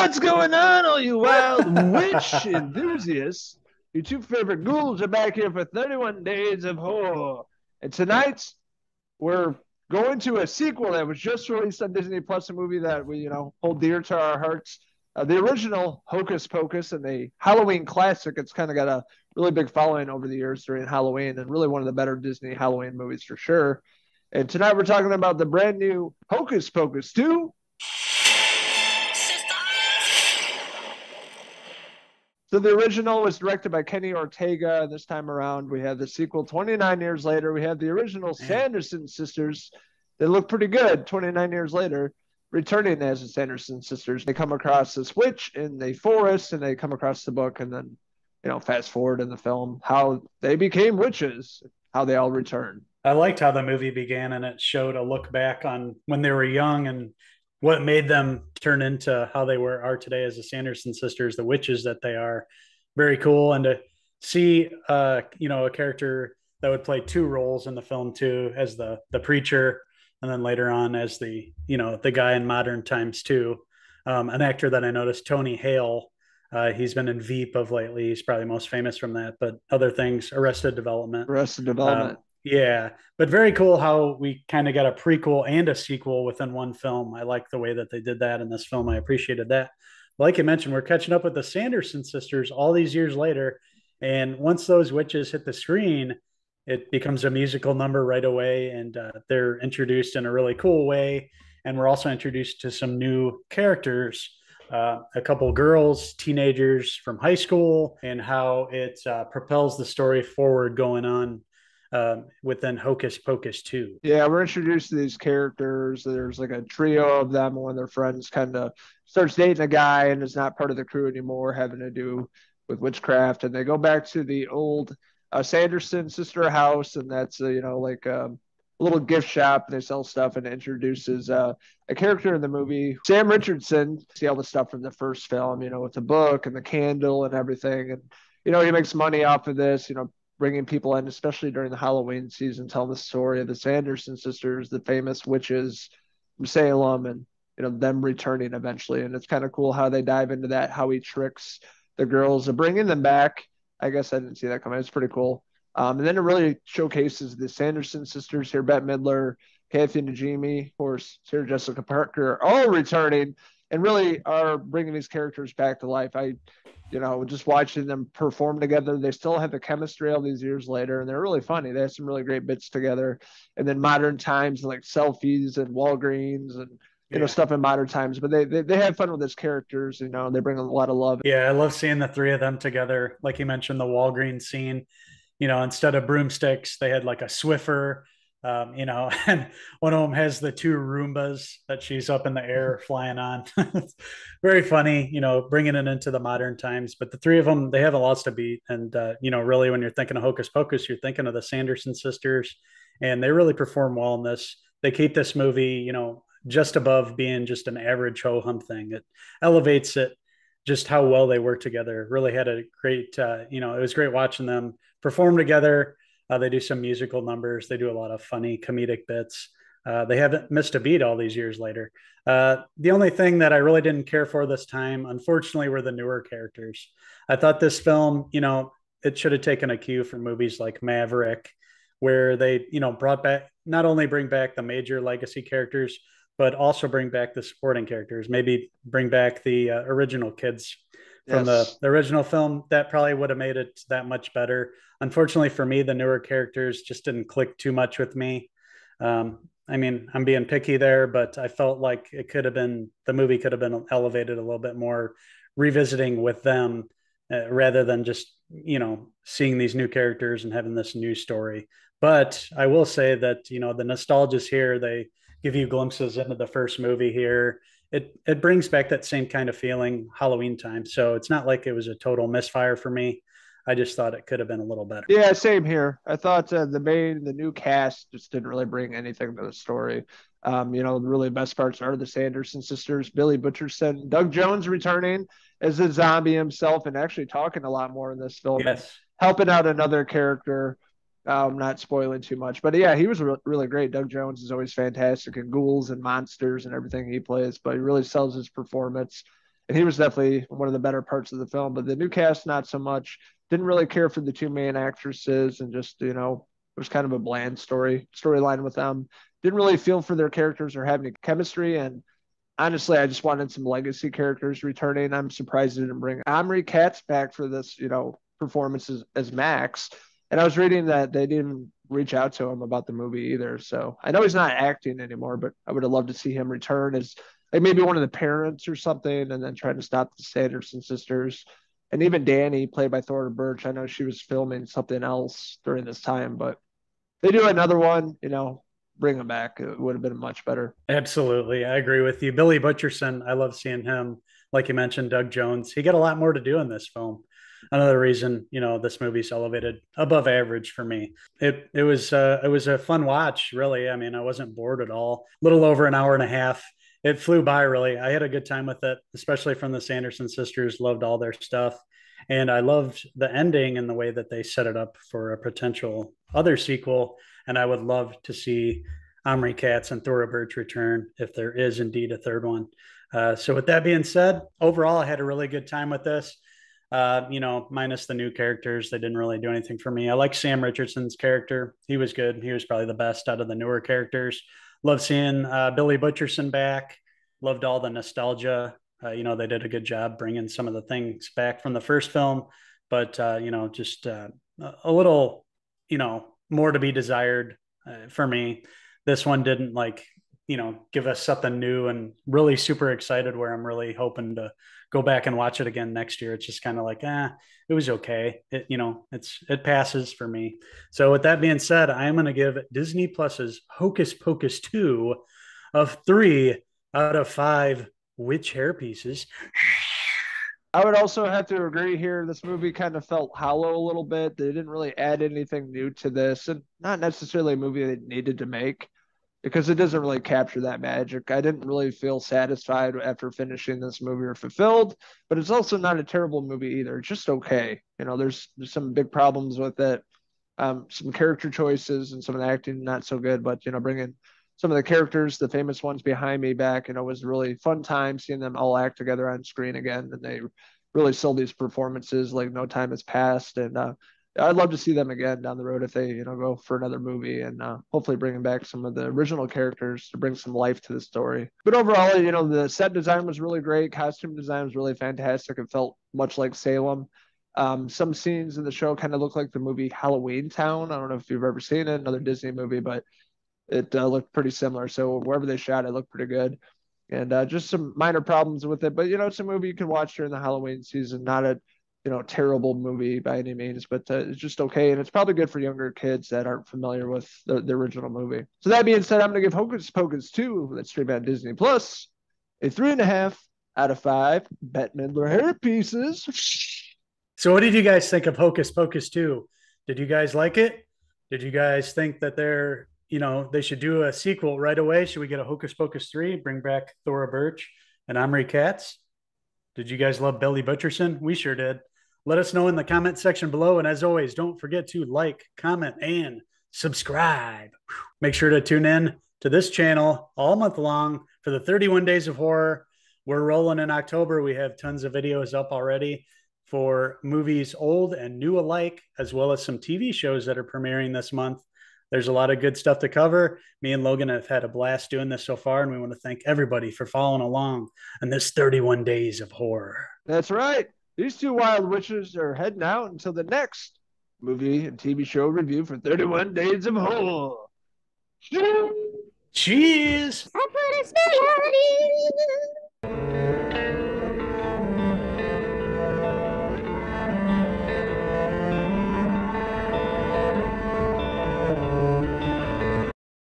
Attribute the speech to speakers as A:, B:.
A: What's going on, all you wild witch enthusiasts? Your two favorite ghouls are back here for 31 Days of Horror. And tonight, we're going to a sequel that was just released on Disney Plus, a movie that we, hold dear to our hearts. The original Hocus Pocus and the Halloween classic. It's kind of got a really big following over the years during Halloween and really one of the better Disney Halloween movies for sure. And tonight we're talking about the brand new Hocus Pocus 2. So the original was directed by Kenny Ortega. And this time around, we have the sequel 29 years later. We have the original
B: Man,
A: Sanderson Sisters. They look pretty good 29 years later, returning as the Sanderson Sisters. They come across this witch in the forest and they come across the book and then, fast forward in the film, how they became witches, how they all return.
B: I liked how the movie began and it showed a look back on when they were young and what made them turn into how they are today as the Sanderson sisters, the witches that they are. Very cool. And to see, a character that would play two roles in the film too, as the preacher, and then later on as the guy in modern times too. An actor that I noticed, Tony Hale. He's been in Veep of lately. He's probably most famous from that, but other things, Arrested Development.
A: Arrested Development.
B: Um, yeah, but very cool how we kind of got a prequel and a sequel within one film. I like the way that they did that in this film. I appreciated that. Like you mentioned, we're catching up with the Sanderson sisters all these years later. And once those witches hit the screen, it becomes a musical number right away. And they're introduced in a really cool way. And we're also introduced to some new characters, a couple girls, teenagers from high school, and how it propels the story forward going on within Hocus Pocus 2.
A: Yeah, we're introduced to these characters. There's like a trio of them. One of their friends kind of starts dating a guy and is not part of the crew anymore, having to do with witchcraft. And they go back to the old Sanderson sister house, and that's a little gift shop. And they sell stuff, and it introduces a character in the movie, Sam Richardson. See all the stuff from the first film, with the book and the candle and everything. And he makes money off of this. Bringing people in, especially during the Halloween season, telling the story of the Sanderson sisters, the famous witches from Salem, and them returning eventually. And it's kind of cool how they dive into that, how he tricks the girls of bringing them back. I guess I didn't see that coming. It's pretty cool. And then it really showcases the Sanderson sisters here, Bette Midler, Kathy Najimy, of course, Sarah Jessica Parker, all returning and really are bringing these characters back to life. Just watching them perform together. They still have the chemistry all these years later, and they're really funny. They have some really great bits together. And then modern times, like selfies and Walgreens and
B: Yeah.
A: stuff in modern times. But they have fun with those characters. They bring a lot of love.
B: Yeah, I love seeing the three of them together. Like you mentioned, the Walgreens scene, instead of broomsticks, they had like a Swiffer, and one of them has the two Roombas that she's up in the air flying on. Very funny, bringing it into the modern times. But the three of them, they have a lot to beat. And, really, when you're thinking of Hocus Pocus, you're thinking of the Sanderson sisters, and they really perform well in this. They keep this movie, just above being just an average ho hum thing. It elevates it just how well they work together. Really had a great, it was great watching them perform together. They do some musical numbers. They do a lot of funny comedic bits. They haven't missed a beat all these years later. The only thing that I really didn't care for this time, unfortunately, were the newer characters. I thought this film, it should have taken a cue from movies like Maverick, where they, brought back, not only bring back the major legacy characters, but also bring back the supporting characters. Maybe bring back the original kids from
A: Yes.
B: the original film. That probably would have made it that much better. Unfortunately for me, the newer characters just didn't click too much with me. I'm being picky there, but I felt like the movie could have been elevated a little bit more, revisiting with them rather than just, seeing these new characters and having this new story. But I will say that, the nostalgia's here. They give you glimpses into the first movie here. It brings back that same kind of feeling Halloween time. So it's not like it was a total misfire for me. I just thought it could have been a little better.
A: Yeah, same here. I thought the new cast just didn't really bring anything to the story. The really best parts are the Sanderson sisters, Billy Butcherson, Doug Jones returning as a zombie himself and actually talking a lot more in this film and
B: Yes.
A: helping out another character. Not spoiling too much, but yeah, he was really great. Doug Jones is always fantastic in ghouls and monsters and everything he plays, but he really sells his performance. and he was definitely one of the better parts of the film. But the new cast, not so much. Didn't really care for the two main actresses, and just it was kind of a bland storyline with them. Didn't really feel for their characters or have any chemistry, and honestly, I just wanted some legacy characters returning. I'm surprised they didn't bring Omri Katz back for this, performance as Max. And I was reading that they didn't reach out to him about the movie either. So I know he's not acting anymore, but I would have loved to see him return as like maybe one of the parents or something, and then trying to stop the Sanderson sisters. And even Danny, played by Thora Birch, I know she was filming something else during this time, but they do another one, bring him back. It would have been much better.
B: Absolutely. I agree with you. Billy Butcherson, I love seeing him. Like you mentioned, Doug Jones, he got a lot more to do in this film. Another reason, this movie's elevated above average for me. It was a fun watch, really. I mean, I wasn't bored at all. A little over an hour and a half. It flew by, really. I had a good time with it, especially from the Sanderson sisters. Loved all their stuff. And I loved the ending and the way that they set it up for a potential other sequel. And I would love to see Omri Katz and Thora Birch return if there is indeed a third one. So with that being said, overall, I had a really good time with this. Minus the new characters, they didn't really do anything for me. I like Sam Richardson's character; he was good. He was probably the best out of the newer characters. Love seeing Billy Butcherson back. Loved all the nostalgia. They did a good job bringing some of the things back from the first film, but just a little, more to be desired for me. This one didn't give us something new and really super excited where I'm really hoping to go back and watch it again next year. It's just kind of like, it was okay. It passes for me. So with that being said, I'm going to give Disney Plus's Hocus Pocus 2 of 3 out of 5 witch hair pieces.
A: I would also have to agree here. This movie kind of felt hollow a little bit. They didn't really add anything new to this, and not necessarily a movie they needed to make because it doesn't really capture that magic. I didn't really feel satisfied after finishing this movie or fulfilled, but it's also not a terrible movie either. It's just okay. There's some big problems with it. Some character choices and some of the acting not so good, but bringing some of the characters, the famous ones behind me back, was a really fun time seeing them all act together on screen again. And they really sold these performances like no time has passed. And I'd love to see them again down the road if they, go for another movie and hopefully bringing back some of the original characters to bring some life to the story. But overall, the set design was really great. Costume design was really fantastic. It felt much like Salem. Some scenes in the show kind of look like the movie Halloween Town. I don't know if you've ever seen it, another Disney movie, but it looked pretty similar. So wherever they shot, it looked pretty good. And just some minor problems with it. But, it's a movie you can watch during the Halloween season. Not a, terrible movie by any means, but it's just okay. And it's probably good for younger kids that aren't familiar with the original movie. So that being said, I'm going to give Hocus Pocus 2, that's streamed on Disney Plus, a 3.5 out of 5 Bette Midler hair pieces.
B: So what did you guys think of Hocus Pocus 2? Did you guys like it? Did you guys think that they should do a sequel right away? Should we get a Hocus Pocus 3, bring back Thora Birch and Omri Katz? Did you guys love Billy Butcherson? We sure did. Let us know in the comment section below. And as always, don't forget to like, comment, and subscribe. Make sure to tune in to this channel all month long for the 31 Days of Horror. We're rolling in October. We have tons of videos up already for movies old and new alike, as well as some TV shows that are premiering this month. There's a lot of good stuff to cover. Me and Logan have had a blast doing this so far, and we want to thank everybody for following along on this 31 Days of Horror.
A: That's right. These two wild witches are heading out until the next movie and TV show review for 31 Days of Horror.
B: Cheers! I put a spell on you.